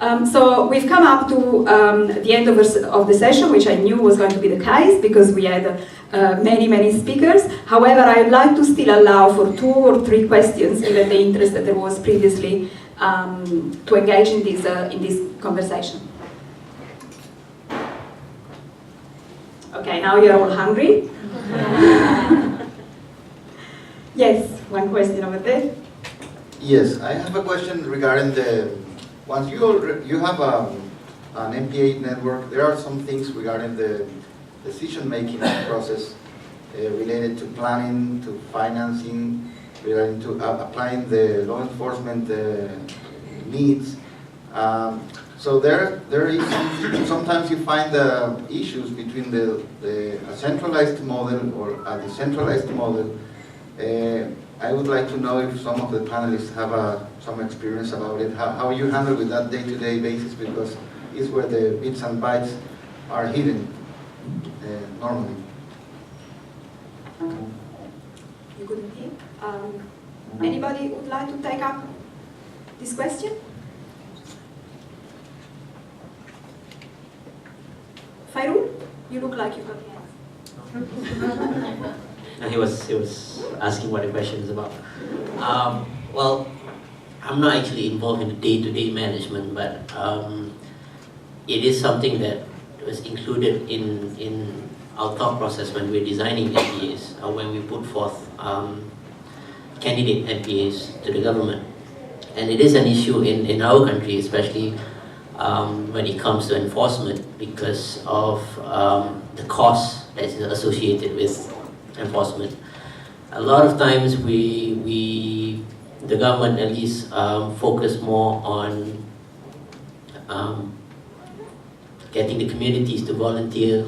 So we've come up to the end of the session, which I knew was going to be the case because we had many speakers. However, I would like to still allow for 2 or 3 questions, given the interest that there was previously, to engage in this conversation. Okay, now you're all hungry. Yes, one question over there. Yes, I have a question regarding once you have an MPA network, there are some things regarding the decision-making process related to planning, to financing, related to applying the law enforcement needs. So there is sometimes you find issues between a centralized model or a decentralized model. I would like to know if some of the panelists have some experience about it, how you handle with that day-to-day basis, because it's where the bits and bytes are hidden normally. You couldn't hear? Anybody would like to take up this question? Fairul, you look like you got hands. He was asking what the question is about. Well, I'm not actually involved in the day-to-day management, but it is something that was included in our thought process when we're designing NPAs, or when we put forth candidate NPAs to the government. And it is an issue in our country, especially when it comes to enforcement, because of the cost that is associated with enforcement. A lot of times the government at least focus more on getting the communities to volunteer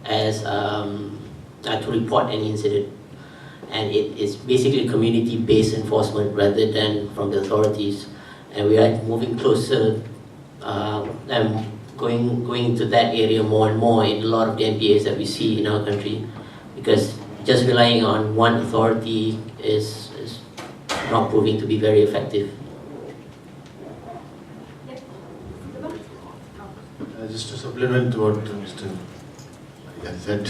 as to report any incident, and it is basically community-based enforcement rather than from the authorities. And we are moving closer and going to that area more and more in a lot of the NPAs that we see in our country, because just relying on one authority is not proving to be very effective. Just to supplement what Mr. said,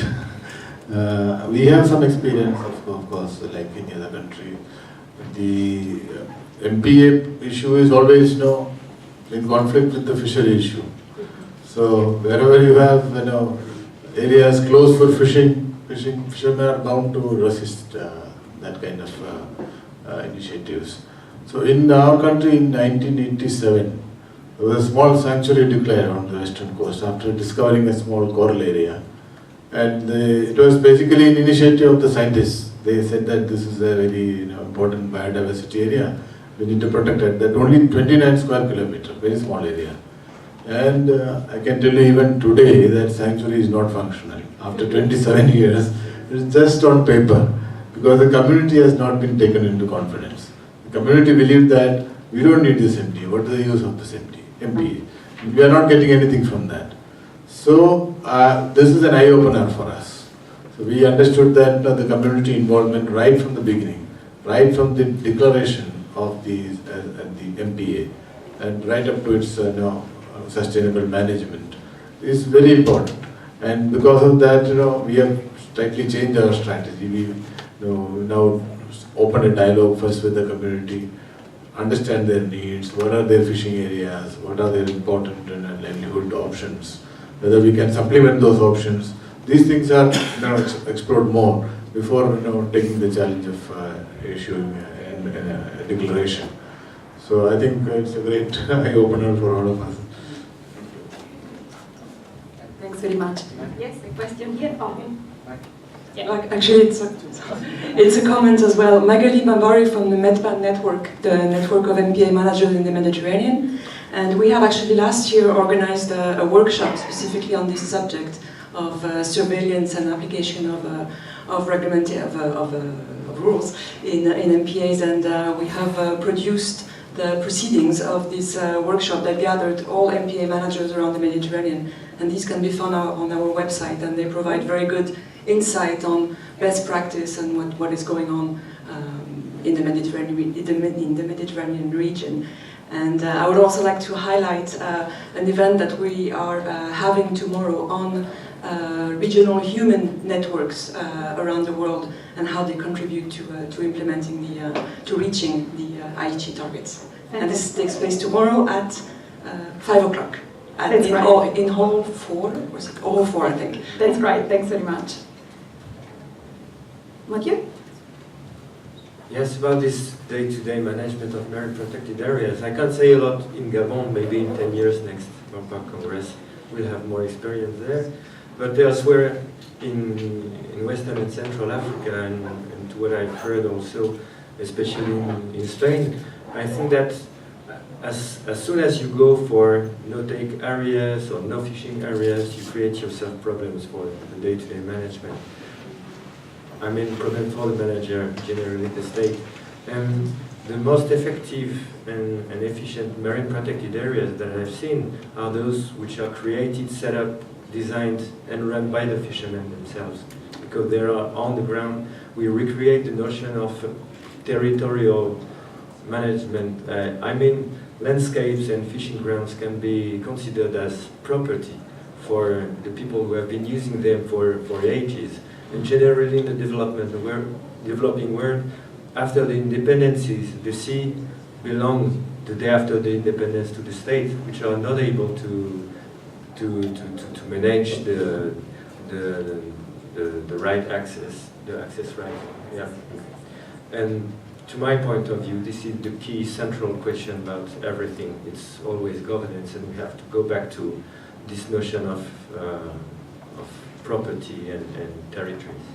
we have some experience, of course, like any other country. The MPA issue is always, in conflict with the fishery issue. So wherever you have, areas closed for fishermen are bound to resist that kind of initiatives. So in our country in 1987, there was a small sanctuary declared on the western coast after discovering a small coral area. And it was basically an initiative of the scientists. They said that this is a very important biodiversity area. We need to protect it. That only 29 square kilometers, very small area. And I can tell you even today that sanctuary is not functional. After 27 years, it is just on paper, because the community has not been taken into confidence. The community believed that we don't need this MPA. What is the use of this MPA? We are not getting anything from that. So this is an eye-opener for us. So we understood that the community involvement right from the beginning, right from the declaration of the MPA, and right up to its sustainable management is very important. And because of that, we have slightly changed our strategy. We now open a dialogue first with the community, understand their needs, what are their fishing areas, what are their important livelihood options, whether we can supplement those options. These things are explored more before taking the challenge of issuing a declaration. So I think it's a great eye-opener for all of us. Thanks very much. Yes, a question here. Yeah. Actually, it's a comment as well. Magali Bambari from the MEDPAN network, the network of MPA managers in the Mediterranean. And we have actually last year organized a workshop specifically on this subject of surveillance and application of rules in MPAs. And we have produced the proceedings of this workshop that gathered all MPA managers around the Mediterranean. And these can be found on our website, and they provide very good insight on best practice and what is going on in the Mediterranean region. And I would also like to highlight an event that we are having tomorrow on regional human networks around the world and how they contribute to implementing to reaching the Aichi targets. And this takes place tomorrow at 5 o'clock. That's right. In Hall 4, or is it Hall 4, I think. That's right, thanks very much. Mathieu? Yes, about this day-to-day management of marine protected areas. I can't say a lot in Gabon. Maybe in 10 years, next MAPA Congress, we'll have more experience there. But elsewhere in Western and Central Africa, and to what I've heard also, especially in Spain, I think that as soon as you go for no-take areas or no-fishing areas, you create yourself problems for the day-to-day management. I mean, problem for the manager, generally the state. And the most effective and efficient marine protected areas that I've seen are those which are created, set up, designed and run by the fishermen themselves. Because they are on the ground, we recreate the notion of territorial management. I mean, landscapes and fishing grounds can be considered as property for the people who have been using them for ages. And generally in the developing world, after the independencies, the sea belonged the day after the independence to the state, which are not able to manage the right access, the access right. Yeah. And to my point of view, this is the key central question about everything. It's always governance, and we have to go back to this notion of property and territories.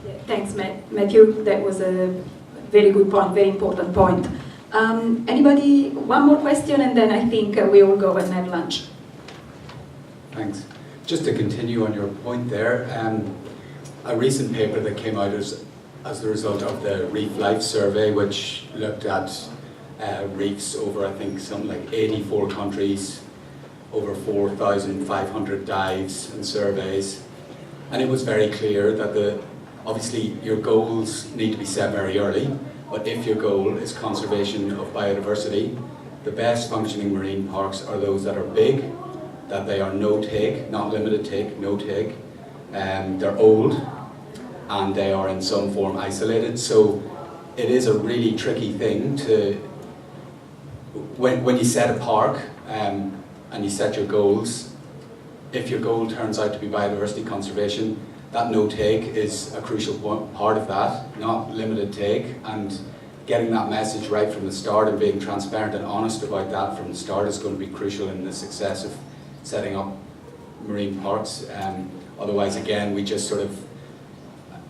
Yeah, thanks, Matthew. That was a very good point, very important point. Anybody, one more question, and then I think we all go and have lunch. Thanks. Just to continue on your point there, a recent paper that came out as the result of the Reef Life Survey, which looked at reefs over, I think, something like 84 countries, over 4,500 dives and surveys. And it was very clear that obviously your goals need to be set very early, but if your goal is conservation of biodiversity, the best functioning marine parks are those that are big, that they are no-take, not limited take, no-take, they're old, and they are in some form isolated. So it is a really tricky thing to, when you set a park and you set your goals, if your goal turns out to be biodiversity conservation, that no-take is a crucial part of that, not limited take, and getting that message right from the start and being transparent and honest about that from the start is going to be crucial in the success of setting up marine parks. Otherwise, again, we just sort of,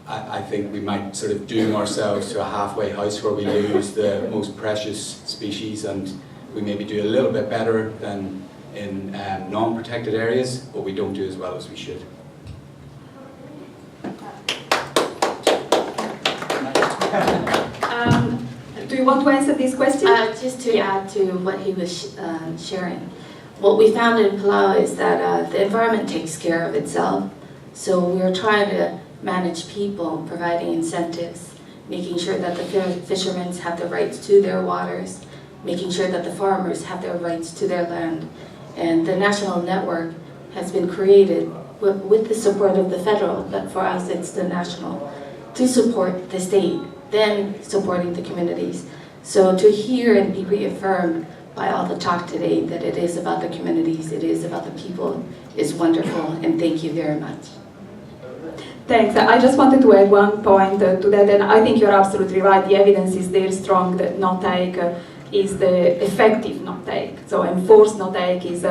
I think we might sort of doom ourselves to a halfway house where we lose the most precious species, and we maybe do a little bit better than in non-protected areas, but we don't do as well as we should. Do you want to answer this question? Just to add to what he was sharing. What we found in Palau is that the environment takes care of itself. So we're trying to manage people, providing incentives, making sure that the fishermen have the rights to their waters, making sure that the farmers have their rights to their land. And the national network has been created with the support of the federal, but for us it's the national, to support the state, then supporting the communities. So to hear and be reaffirmed by all the talk today that it is about the communities, it is about the people, is wonderful, and thank you very much. Thanks. I just wanted to add one point to that, and I think you're absolutely right. The evidence is very strong that no-take is the effective no-take. So enforced no-take is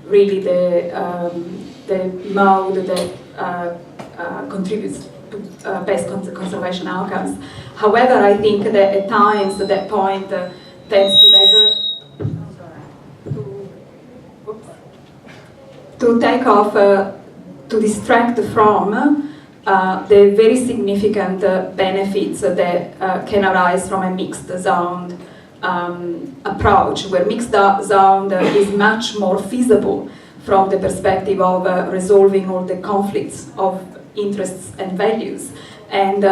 really the mode that contributes to best conservation outcomes. However, I think that at times that point tends to take off, to distract from the very significant benefits that can arise from a mixed zone approach, where mixed zone is much more feasible from the perspective of resolving all the conflicts of interests and values. And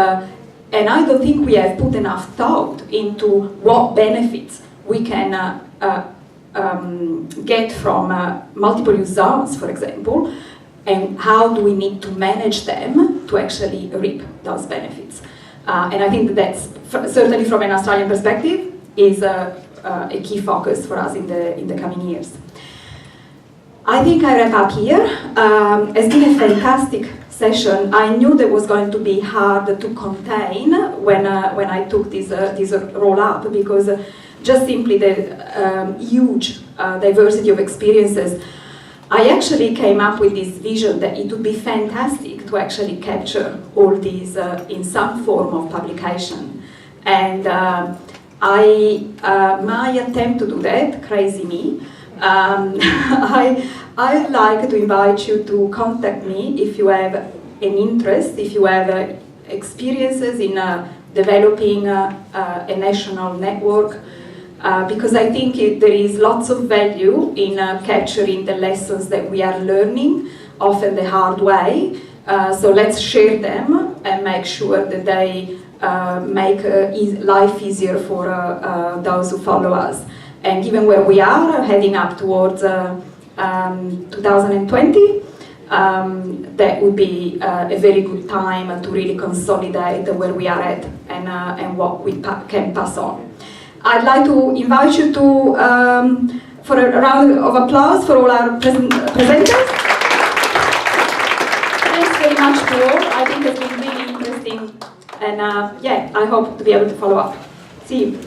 and I don't think we have put enough thought into what benefits we can get from multiple use zones, for example, and how do we need to manage them to actually reap those benefits. And I think that's, certainly from an Australian perspective, is a key focus for us in the coming years. I think I wrap up here. It's been a fantastic session. I knew that was going to be hard to contain when I took this roll up, because just simply the huge diversity of experiences. I actually came up with this vision that it would be fantastic to actually capture all these in some form of publication. And my attempt to do that, crazy me, I'd like to invite you to contact me if you have an interest, if you have experiences in developing a national network, because I think there is lots of value in capturing the lessons that we are learning, often the hard way. So let's share them and make sure that they make life easier for those who follow us. And given where we are, heading up towards 2020, that would be a very good time to really consolidate where we are at and what we can pass on. I'd like to invite you to for a round of applause for all our presenters. Thanks very much to all. I think it's been really interesting, and yeah, I hope to be able to follow up. See you.